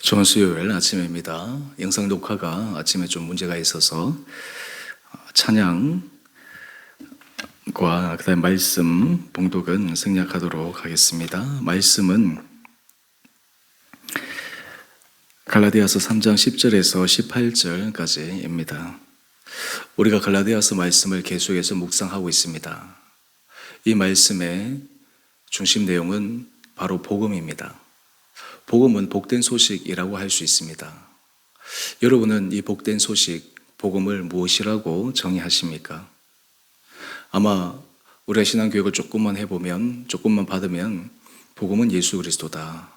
좋은 수요일 아침입니다. 영상 녹화가 아침에 좀 문제가 있어서 찬양과 그다음 말씀 봉독은 생략하도록 하겠습니다. 말씀은 갈라디아서 3장 10절에서 18절까지입니다. 우리가 갈라디아서 말씀을 계속해서 묵상하고 있습니다. 이 말씀의 중심 내용은 바로 복음입니다. 복음은 복된 소식이라고 할 수 있습니다. 여러분은 이 복된 소식, 복음을 무엇이라고 정의하십니까? 아마 우리가 신앙교육을 조금만 해보면, 조금만 받으면 복음은 예수 그리스도다.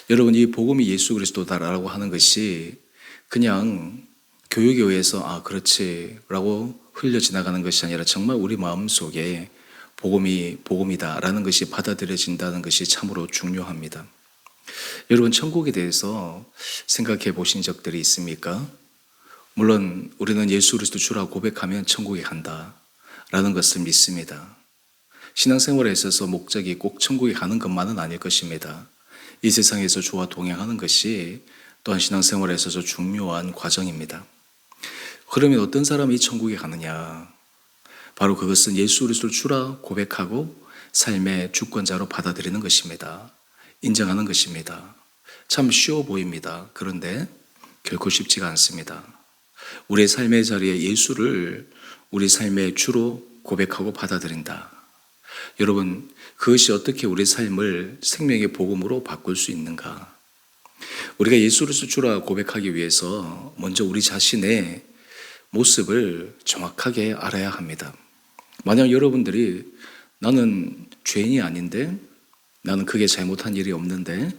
여러분, 이 복음이 예수 그리스도다라고 하는 것이 그냥 교육에 의해서 그렇지 라고 흘려 지나가는 것이 아니라 정말 우리 마음속에 복음이 복음이다라는 것이 받아들여진다는 것이 참으로 중요합니다. 여러분, 천국에 대해서 생각해 보신 적들이 있습니까? 물론 우리는 예수 그리스도 주라고 고백하면 천국에 간다라는 것을 믿습니다. 신앙생활에 있어서 목적이 꼭 천국에 가는 것만은 아닐 것입니다. 이 세상에서 주와 동행하는 것이 또한 신앙생활에 있어서 중요한 과정입니다. 그러면 어떤 사람이 천국에 가느냐? 바로 그것은 예수 그리스도를 주라 고백하고 삶의 주권자로 받아들이는 것입니다. 인정하는 것입니다. 참 쉬워 보입니다. 그런데 결코 쉽지가 않습니다. 우리의 삶의 자리에 예수를 우리 삶의 주로 고백하고 받아들인다. 여러분, 그것이 어떻게 우리 삶을 생명의 복음으로 바꿀 수 있는가? 우리가 예수 그리스도 주라 고백하기 위해서 먼저 우리 자신의 모습을 정확하게 알아야 합니다. 만약 여러분들이 나는 죄인이 아닌데, 나는 크게 잘못한 일이 없는데,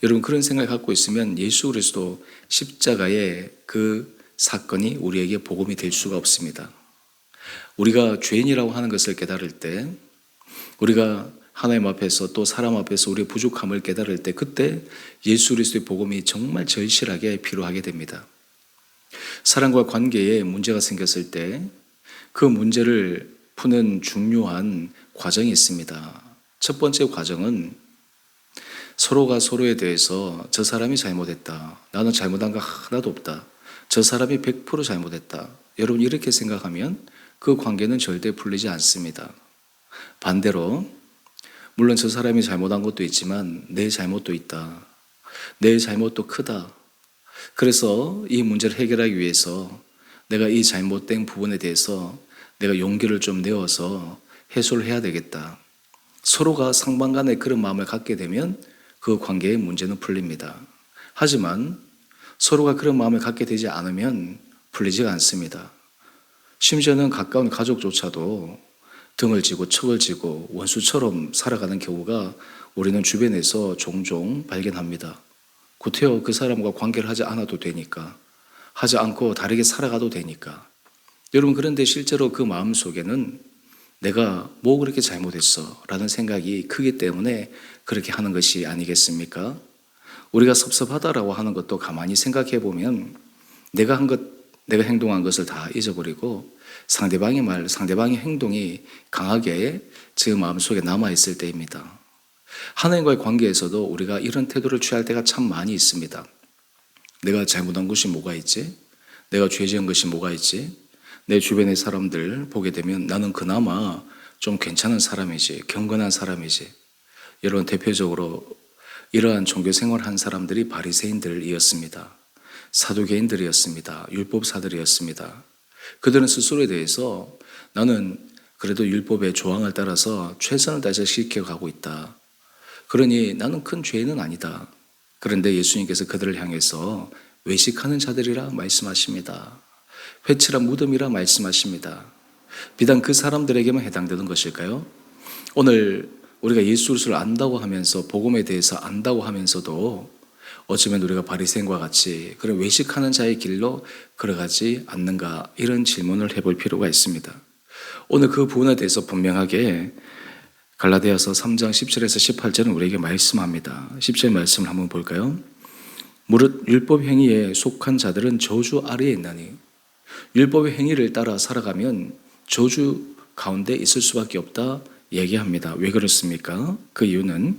여러분 그런 생각을 갖고 있으면 예수 그리스도 십자가의 그 사건이 우리에게 복음이 될 수가 없습니다. 우리가 죄인이라고 하는 것을 깨달을 때, 우리가 하나님 앞에서 또 사람 앞에서 우리의 부족함을 깨달을 때, 그때 예수 그리스도의 복음이 정말 절실하게 필요하게 됩니다. 사람과 관계에 문제가 생겼을 때 그 문제를 푸는 중요한 과정이 있습니다. 첫 번째 과정은 서로가 서로에 대해서 저 사람이 잘못했다. 나는 잘못한 거 하나도 없다. 저 사람이 100% 잘못했다. 여러분 이렇게 생각하면 그 관계는 절대 풀리지 않습니다. 반대로 물론 저 사람이 잘못한 것도 있지만 내 잘못도 있다. 내 잘못도 크다. 그래서 이 문제를 해결하기 위해서 내가 이 잘못된 부분에 대해서 내가 용기를 좀 내어서 해소를 해야 되겠다. 서로가 상반간에 그런 마음을 갖게 되면 그 관계의 문제는 풀립니다. 하지만 서로가 그런 마음을 갖게 되지 않으면 풀리지가 않습니다. 심지어는 가까운 가족조차도 등을 지고 척을 지고 원수처럼 살아가는 경우가 우리는 주변에서 종종 발견합니다. 구태여 그 사람과 관계를 하지 않아도 되니까, 하지 않고 다르게 살아가도 되니까. 여러분, 그런데 실제로 그 마음 속에는 내가 뭐 그렇게 잘못했어? 라는 생각이 크기 때문에 그렇게 하는 것이 아니겠습니까? 우리가 섭섭하다라고 하는 것도 가만히 생각해 보면 내가 행동한 것을 다 잊어버리고 상대방의 말, 상대방의 행동이 강하게 제 마음속에 남아있을 때입니다. 하나님과의 관계에서도 우리가 이런 태도를 취할 때가 참 많이 있습니다. 내가 잘못한 것이 뭐가 있지? 내가 죄 지은 것이 뭐가 있지? 내 주변의 사람들 보게 되면 나는 그나마 좀 괜찮은 사람이지, 경건한 사람이지. 여러분, 대표적으로 이러한 종교 생활한 사람들이 바리새인들이었습니다. 사두개인들이었습니다. 율법사들이었습니다. 그들은 스스로에 대해서 나는 그래도 율법의 조항을 따라서 최선을 다해서 지켜가고 있다. 그러니 나는 큰 죄인은 아니다. 그런데 예수님께서 그들을 향해서 외식하는 자들이라 말씀하십니다. 회칠한 무덤이라 말씀하십니다. 비단 그 사람들에게만 해당되는 것일까요? 오늘 우리가 예수 그리스도를 안다고 하면서 복음에 대해서 안다고 하면서도 어쩌면 우리가 바리새인과 같이 그런 외식하는 자의 길로 걸어가지 않는가, 이런 질문을 해볼 필요가 있습니다. 오늘 그 부분에 대해서 분명하게 갈라디아서 3장 10절에서 18절은 우리에게 말씀합니다. 10절 말씀을 한번 볼까요? 무릇 율법 행위에 속한 자들은 저주 아래에 있나니, 율법의 행위를 따라 살아가면 저주 가운데 있을 수밖에 없다 얘기합니다. 왜 그렇습니까? 그 이유는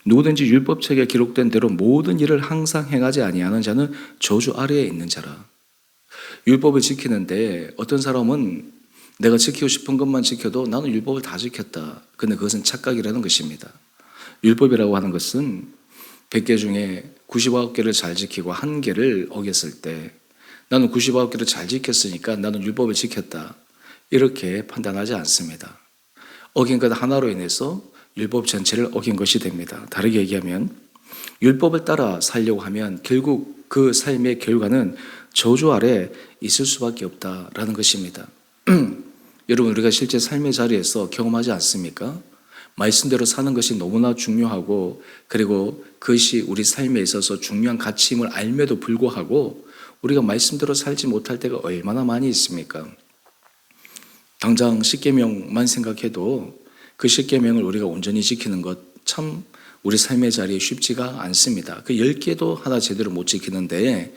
누구든지 율법책에 기록된 대로 모든 일을 항상 행하지 아니하는 자는 저주 아래에 있는 자라. 율법을 지키는데 어떤 사람은 내가 지키고 싶은 것만 지켜도 나는 율법을 다 지켰다. 근데 그것은 착각이라는 것입니다. 율법이라고 하는 것은 100개 중에 99개를 잘 지키고 1개를 어겼을 때 나는 99개를 잘 지켰으니까 나는 율법을 지켰다. 이렇게 판단하지 않습니다. 어긴 것 하나로 인해서 율법 전체를 어긴 것이 됩니다. 다르게 얘기하면 율법을 따라 살려고 하면 결국 그 삶의 결과는 저주 아래 있을 수밖에 없다라는 것입니다. 여러분, 우리가 실제 삶의 자리에서 경험하지 않습니까? 말씀대로 사는 것이 너무나 중요하고 그리고 그것이 우리 삶에 있어서 중요한 가치임을 알매도 불구하고 우리가 말씀대로 살지 못할 때가 얼마나 많이 있습니까? 당장 십계명만 생각해도 그 십계명을 우리가 온전히 지키는 것 참 우리 삶의 자리에 쉽지가 않습니다. 그 10개도 하나 제대로 못 지키는데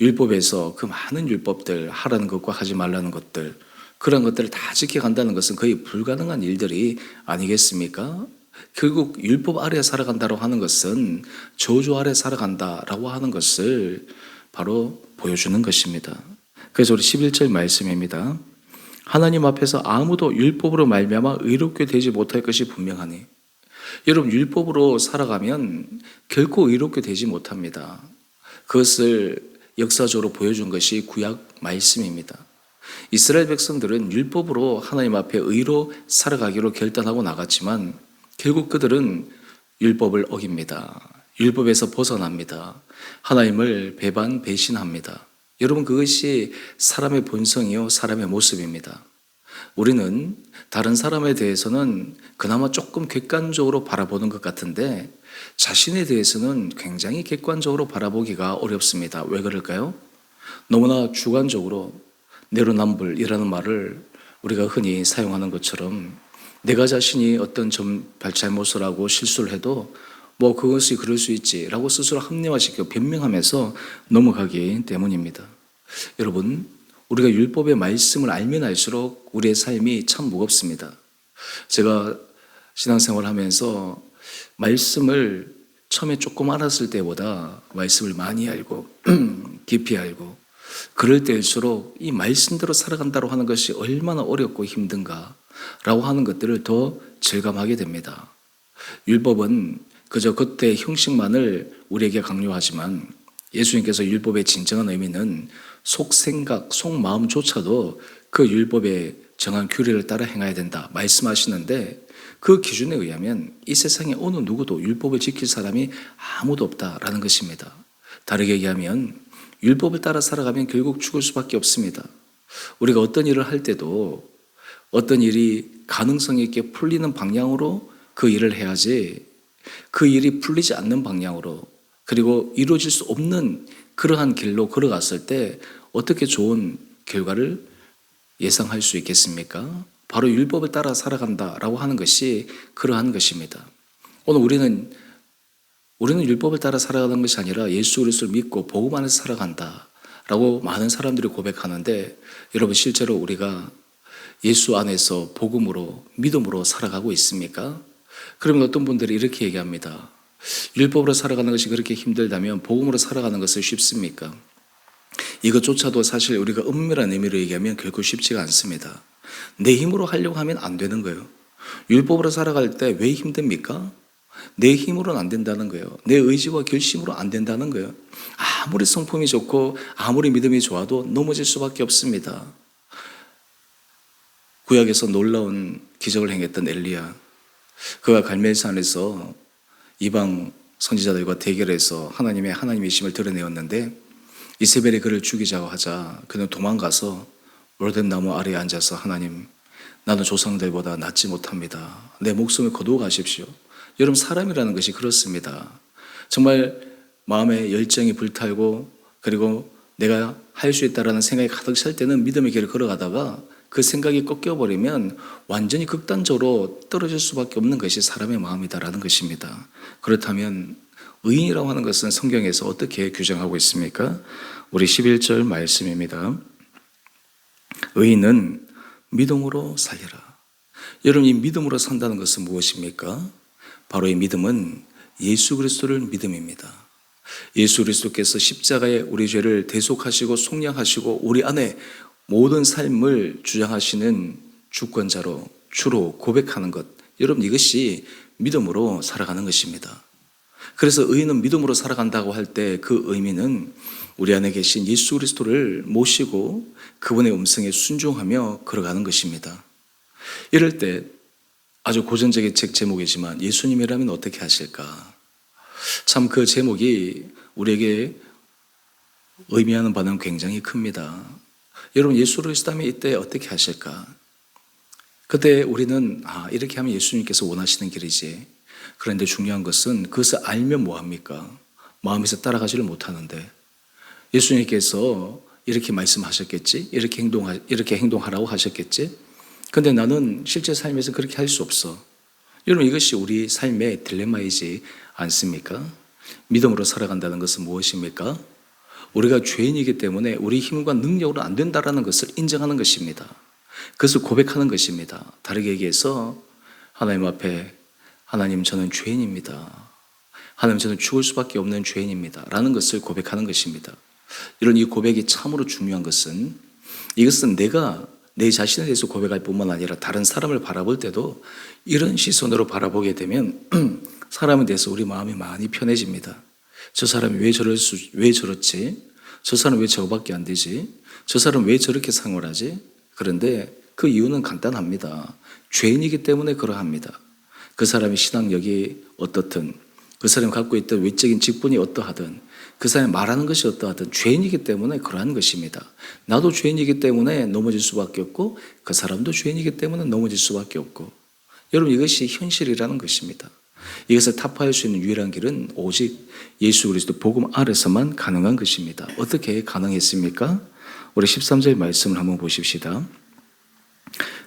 율법에서 그 많은 율법들, 하라는 것과 하지 말라는 것들, 그런 것들을 다 지켜간다는 것은 거의 불가능한 일들이 아니겠습니까? 결국 율법 아래 살아간다고 하는 것은 저주 아래 살아간다라고 하는 것을 바로 보여주는 것입니다. 그래서 우리 11절 말씀입니다. 하나님 앞에서 아무도 율법으로 말미암아 의롭게 되지 못할 것이 분명하니. 여러분, 율법으로 살아가면 결코 의롭게 되지 못합니다. 그것을 역사적으로 보여준 것이 구약 말씀입니다. 이스라엘 백성들은 율법으로 하나님 앞에 의로 살아가기로 결단하고 나갔지만 결국 그들은 율법을 어깁니다. 율법에서 벗어납니다. 하나님을 배신합니다. 여러분, 그것이 사람의 본성이요, 사람의 모습입니다. 우리는 다른 사람에 대해서는 그나마 조금 객관적으로 바라보는 것 같은데 자신에 대해서는 굉장히 객관적으로 바라보기가 어렵습니다. 왜 그럴까요? 너무나 주관적으로 내로남불이라는 말을 우리가 흔히 사용하는 것처럼 내가 자신이 어떤 잘못을 하고 실수를 해도 뭐 그것이 그럴 수 있지라고 스스로 합리화시켜 변명하면서 넘어가기 때문입니다. 여러분, 우리가 율법의 말씀을 알면 알수록 우리의 삶이 참 무겁습니다. 제가 신앙생활을 하면서 말씀을 처음에 조금 알았을 때보다 말씀을 많이 알고 깊이 알고 그럴 때일수록 이 말씀대로 살아간다고 하는 것이 얼마나 어렵고 힘든가라고 하는 것들을 더 절감하게 됩니다. 율법은 그저 겉의 형식만을 우리에게 강요하지만 예수님께서 율법의 진정한 의미는 속생각, 속마음조차도 그 율법에 정한 규례를 따라 행해야 된다 말씀하시는데 그 기준에 의하면 이 세상에 어느 누구도 율법을 지킬 사람이 아무도 없다라는 것입니다. 다르게 얘기하면 율법을 따라 살아가면 결국 죽을 수밖에 없습니다. 우리가 어떤 일을 할 때도 어떤 일이 가능성 있게 풀리는 방향으로 그 일을 해야지 그 일이 풀리지 않는 방향으로 그리고 이루어질 수 없는 그러한 길로 걸어갔을 때 어떻게 좋은 결과를 예상할 수 있겠습니까? 바로 율법을 따라 살아간다라고 하는 것이 그러한 것입니다. 오늘 우리는 율법을 따라 살아가는 것이 아니라 예수 그리스도를 믿고 복음 안에서 살아간다라고 많은 사람들이 고백하는데 여러분, 실제로 우리가 예수 안에서 복음으로 믿음으로 살아가고 있습니까? 그러면 어떤 분들이 이렇게 얘기합니다. 율법으로 살아가는 것이 그렇게 힘들다면 복음으로 살아가는 것은 쉽습니까? 이것조차도 사실 우리가 엄밀한 의미로 얘기하면 결코 쉽지가 않습니다. 내 힘으로 하려고 하면 안 되는 거예요. 율법으로 살아갈 때 왜 힘듭니까? 내 힘으로는 안 된다는 거예요. 내 의지와 결심으로 안 된다는 거예요. 아무리 성품이 좋고 아무리 믿음이 좋아도 넘어질 수밖에 없습니다. 구약에서 놀라운 기적을 행했던 엘리야, 그가 갈멜산에서 이방 선지자들과 대결해서 하나님이심을 드러내었는데 이세벨이 그를 죽이자고 하자 그는 도망가서 로뎀 나무 아래에 앉아서 하나님, 나는 조상들보다 낫지 못합니다. 내 목숨을 거두어 가십시오. 여러분, 사람이라는 것이 그렇습니다. 정말 마음에 열정이 불타고 그리고 내가 할 수 있다라는 생각이 가득 찰 때는 믿음의 길을 걸어가다가 그 생각이 꺾여버리면 완전히 극단적으로 떨어질 수밖에 없는 것이 사람의 마음이다라는 것입니다. 그렇다면 의인이라고 하는 것은 성경에서 어떻게 규정하고 있습니까? 우리 11절 말씀입니다. 의인은 믿음으로 살리라. 여러분, 이 믿음으로 산다는 것은 무엇입니까? 바로 이 믿음은 예수 그리스도를 믿음입니다. 예수 그리스도께서 십자가에 우리 죄를 대속하시고 속량하시고 우리 안에 모든 삶을 주장하시는 주권자로 주로 고백하는 것, 여러분 이것이 믿음으로 살아가는 것입니다. 그래서 의인은 믿음으로 살아간다고 할 때 그 의미는 우리 안에 계신 예수 그리스도를 모시고 그분의 음성에 순종하며 걸어가는 것입니다. 이럴 때 아주 고전적인 책 제목이지만 예수님이라면 어떻게 하실까? 참 그 제목이 우리에게 의미하는 바는 굉장히 큽니다. 여러분 예수 그리스도라면 이때 어떻게 하실까? 그때 우리는 이렇게 하면 예수님께서 원하시는 길이지. 그런데 중요한 것은 그것을 알면 뭐합니까? 마음에서 따라가지를 못하는데 예수님께서 이렇게 말씀하셨겠지? 이렇게 행동하라고 하셨겠지? 근데 나는 실제 삶에서 그렇게 할 수 없어. 여러분 이것이 우리 삶의 딜레마이지 않습니까? 믿음으로 살아간다는 것은 무엇입니까? 우리가 죄인이기 때문에 우리 힘과 능력으로 안 된다라는 것을 인정하는 것입니다. 그것을 고백하는 것입니다. 다르게 얘기해서 하나님 앞에 하나님 저는 죄인입니다. 하나님 저는 죽을 수밖에 없는 죄인입니다. 라는 것을 고백하는 것입니다. 이런 이 고백이 참으로 중요한 것은 이것은 내가 내 자신에 대해서 고백할 뿐만 아니라 다른 사람을 바라볼 때도 이런 시선으로 바라보게 되면 사람에 대해서 우리 마음이 많이 편해집니다. 저 사람이 왜 저렇지? 저 사람 왜 저거밖에 안 되지? 저 사람 왜 저렇게 생활하지? 그런데 그 이유는 간단합니다. 죄인이기 때문에 그러합니다. 그 사람의 신앙력이 어떻든 그 사람이 갖고 있던 외적인 직분이 어떠하든 그 사람이 말하는 것이 어떠하든 죄인이기 때문에 그러한 것입니다. 나도 죄인이기 때문에 넘어질 수밖에 없고 그 사람도 죄인이기 때문에 넘어질 수밖에 없고 여러분 이것이 현실이라는 것입니다. 이것을 타파할 수 있는 유일한 길은 오직 예수 그리스도 복음 아래서만 가능한 것입니다. 어떻게 가능했습니까? 우리 13절 말씀을 한번 보십시다.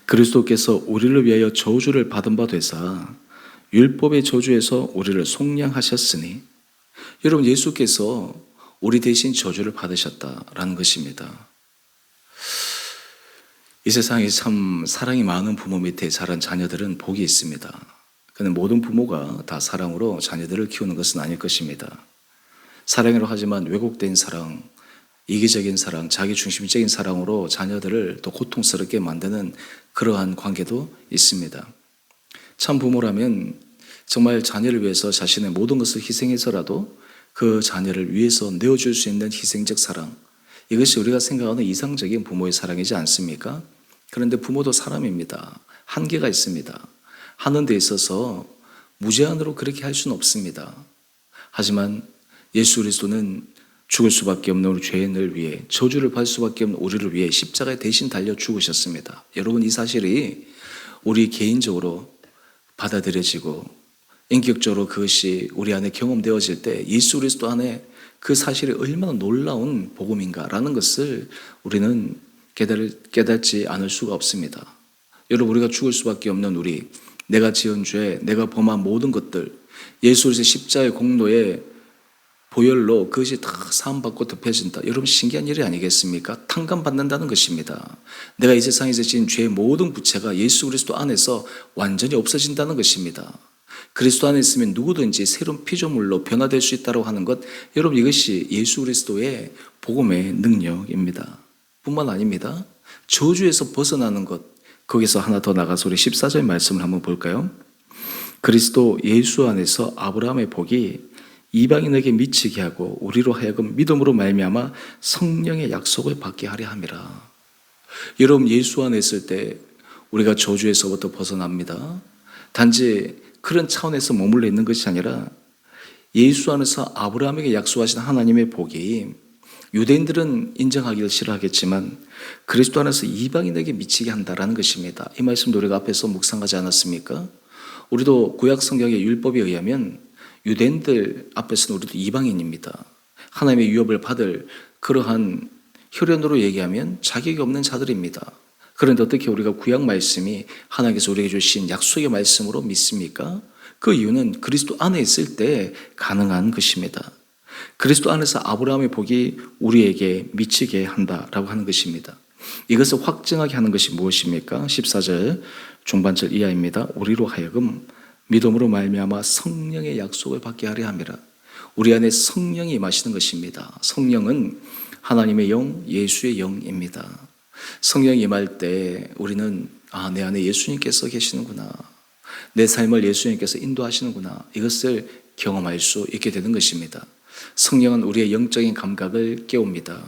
그리스도께서 우리를 위하여 저주를 받은 바 되사 율법의 저주에서 우리를 속량하셨으니 여러분 예수께서 우리 대신 저주를 받으셨다라는 것입니다. 이 세상에 참 사랑이 많은 부모 밑에 자란 자녀들은 복이 있습니다. 그런데 모든 부모가 다 사랑으로 자녀들을 키우는 것은 아닐 것입니다. 사랑이라고 하지만 왜곡된 사랑, 이기적인 사랑, 자기중심적인 사랑으로 자녀들을 또 고통스럽게 만드는 그러한 관계도 있습니다. 참 부모라면 정말 자녀를 위해서 자신의 모든 것을 희생해서라도 그 자녀를 위해서 내어줄 수 있는 희생적 사랑, 이것이 우리가 생각하는 이상적인 부모의 사랑이지 않습니까? 그런데 부모도 사람입니다. 한계가 있습니다. 하는 데 있어서 무제한으로 그렇게 할 수는 없습니다. 하지만 예수 그리스도는 죽을 수밖에 없는 우리 죄인을 위해 저주를 받을 수밖에 없는 우리를 위해 십자가에 대신 달려 죽으셨습니다. 여러분 이 사실이 우리 개인적으로 받아들여지고 인격적으로 그것이 우리 안에 경험되어질 때 예수 그리스도 안에 그 사실이 얼마나 놀라운 복음인가라는 것을 우리는 깨닫지 않을 수가 없습니다. 여러분 우리가 죽을 수밖에 없는 우리, 내가 지은 죄, 내가 범한 모든 것들, 예수 그리스도의 십자가의 공로에 보혈로 그것이 다 사함받고 덮여진다. 여러분 신기한 일이 아니겠습니까? 탕감받는다는 것입니다. 내가 이 세상에서 지은 죄의 모든 부채가 예수 그리스도 안에서 완전히 없어진다는 것입니다. 그리스도 안에 있으면 누구든지 새로운 피조물로 변화될 수 있다고 하는 것, 여러분 이것이 예수 그리스도의 복음의 능력입니다. 뿐만 아닙니다. 저주에서 벗어나는 것, 거기서 하나 더 나가서 우리 14절 말씀을 한번 볼까요? 그리스도 예수 안에서 아브라함의 복이 이방인에게 미치게 하고 우리로 하여금 믿음으로 말미암아 성령의 약속을 받게 하려 함이라. 여러분 예수 안에 있을 때 우리가 저주에서부터 벗어납니다. 단지 그런 차원에서 머물러 있는 것이 아니라 예수 안에서 아브라함에게 약속하신 하나님의 복이 유대인들은 인정하기를 싫어하겠지만 그리스도 안에서 이방인에게 미치게 한다라는 것입니다. 이 말씀도 우리가 앞에서 묵상하지 않았습니까? 우리도 구약 성경의 율법에 의하면 유대인들 앞에서는 우리도 이방인입니다. 하나님의 유업을 받을 그러한 혈연으로 얘기하면 자격이 없는 자들입니다. 그런데 어떻게 우리가 구약 말씀이 하나님께서 우리에게 주신 약속의 말씀으로 믿습니까? 그 이유는 그리스도 안에 있을 때 가능한 것입니다. 그리스도 안에서 아브라함의 복이 우리에게 미치게 한다라고 하는 것입니다. 이것을 확증하게 하는 것이 무엇입니까? 14절 중반절 이하입니다. 우리로 하여금 믿음으로 말미암아 성령의 약속을 받게 하려 함이라. 우리 안에 성령이 임하시는 것입니다. 성령은 하나님의 영, 예수의 영입니다. 성령이 임할 때 우리는 내 안에 예수님께서 계시는구나. 내 삶을 예수님께서 인도하시는구나. 이것을 경험할 수 있게 되는 것입니다. 성령은 우리의 영적인 감각을 깨웁니다.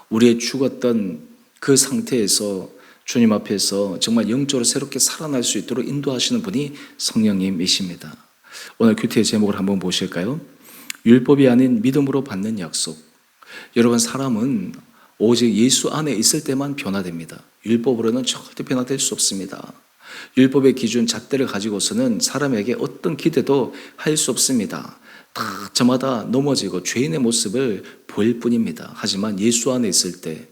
우리의 죽었던 그 상태에서 주님 앞에서 정말 영적으로 새롭게 살아날 수 있도록 인도하시는 분이 성령님이십니다. 오늘 큐티의 제목을 한번 보실까요? 율법이 아닌 믿음으로 받는 약속. 여러분, 사람은 오직 예수 안에 있을 때만 변화됩니다. 율법으로는 절대 변화될 수 없습니다. 율법의 기준 잣대를 가지고서는 사람에게 어떤 기대도 할 수 없습니다. 다 저마다 넘어지고 죄인의 모습을 보일 뿐입니다. 하지만 예수 안에 있을 때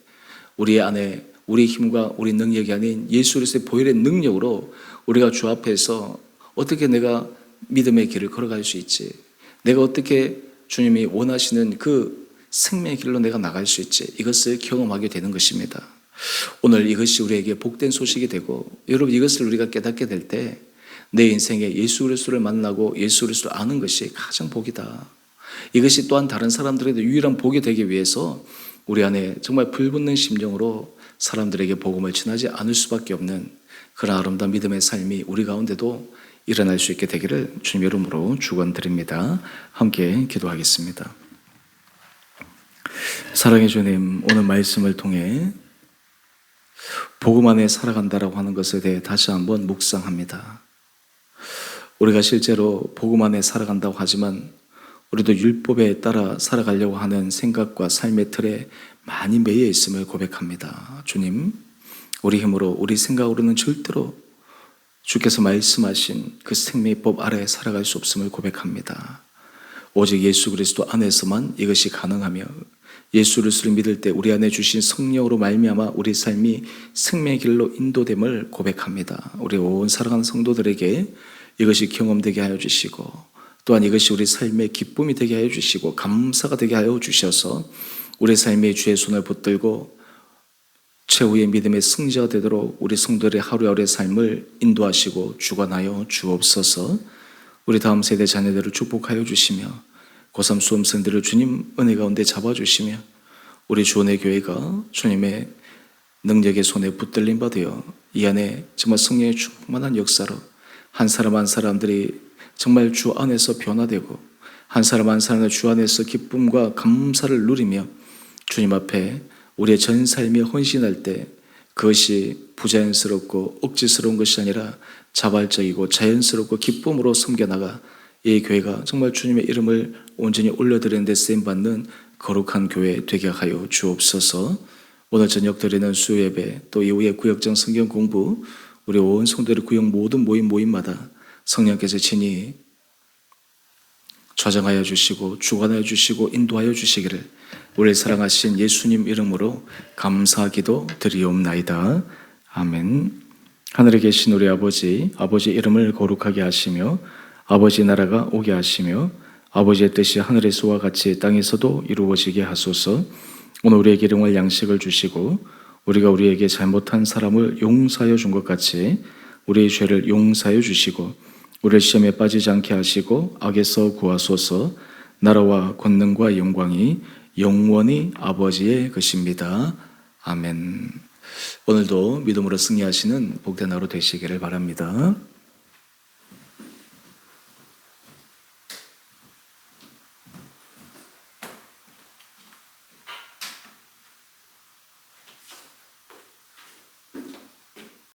우리 안에 우리 힘과 우리 능력이 아닌 예수 그리스도의 보혈의 능력으로 우리가 주 앞에서 어떻게 내가 믿음의 길을 걸어갈 수 있지? 내가 어떻게 주님이 원하시는 그 생명의 길로 내가 나갈 수 있지? 이것을 경험하게 되는 것입니다. 오늘 이것이 우리에게 복된 소식이 되고, 여러분, 이것을 우리가 깨닫게 될 때 내 인생에 예수 그리스도를 만나고 예수 그리스도를 아는 것이 가장 복이다. 이것이 또한 다른 사람들에게 유일한 복이 되기 위해서 우리 안에 정말 불붙는 심정으로 사람들에게 복음을 전하지 않을 수밖에 없는 그런 아름다운 믿음의 삶이 우리 가운데도 일어날 수 있게 되기를 주님 이름으로 축원드립니다. 함께 기도하겠습니다. 사랑해 주님, 오늘 말씀을 통해 복음 안에 살아간다라고 하는 것에 대해 다시 한번 묵상합니다. 우리가 실제로 복음 안에 살아간다고 하지만 우리도 율법에 따라 살아가려고 하는 생각과 삶의 틀에 많이 매여 있음을 고백합니다. 주님, 우리 힘으로 우리 생각으로는 절대로 주께서 말씀하신 그 생명법 아래에 살아갈 수 없음을 고백합니다. 오직 예수 그리스도 안에서만 이것이 가능하며 예수 그리스도를 믿을 때 우리 안에 주신 성령으로 말미암아 우리 삶이 생명의 길로 인도됨을 고백합니다. 우리 온 사랑하는 성도들에게 이것이 경험되게 하여 주시고, 또한 이것이 우리 삶의 기쁨이 되게 하여 주시고 감사가 되게 하여 주셔서 우리 삶의 주의 손을 붙들고 최후의 믿음의 승자가 되도록 우리 성도들의 하루하루의 삶을 인도하시고 주관하여 주옵소서. 우리 다음 세대 자녀들을 축복하여 주시며 고3 수험생들을 주님 은혜 가운데 잡아주시며 우리 주원의 교회가 주님의 능력의 손에 붙들림 받으여 이 안에 정말 성령의 충만한 역사로 한 사람 한 사람들이 정말 주 안에서 변화되고 한 사람 한 사람의 주 안에서 기쁨과 감사를 누리며 주님 앞에 우리의 전 삶에 헌신할 때 그것이 부자연스럽고 억지스러운 것이 아니라 자발적이고 자연스럽고 기쁨으로 섬겨나가 이 교회가 정말 주님의 이름을 온전히 올려드리는 데 쓰임받는 거룩한 교회 되게 하여 주옵소서. 오늘 저녁 드리는 수요예배 또 이후에 구역정 성경 공부 우리 온 성도들의 구역 모든 모임마다 성령께서 친히 좌정하여 주시고 주관하여 주시고 인도하여 주시기를 우리를 사랑하신 예수님 이름으로 감사하기도 드리옵나이다. 아멘. 하늘에 계신 우리 아버지 이름을 거룩하게 하시며 아버지 나라가 오게 하시며 아버지의 뜻이 하늘에서와 같이 땅에서도 이루어지게 하소서. 오늘 우리에게 일용할 양식을 주시고 우리가 우리에게 잘못한 사람을 용서하여 준 것 같이 우리의 죄를 용서하여 주시고 우리를 시험에 빠지지 않게 하시고 악에서 구하소서. 나라와 권능과 영광이 영원히 아버지의 것입니다. 아멘. 오늘도 믿음으로 승리하시는 복된 하루 되시기를 바랍니다.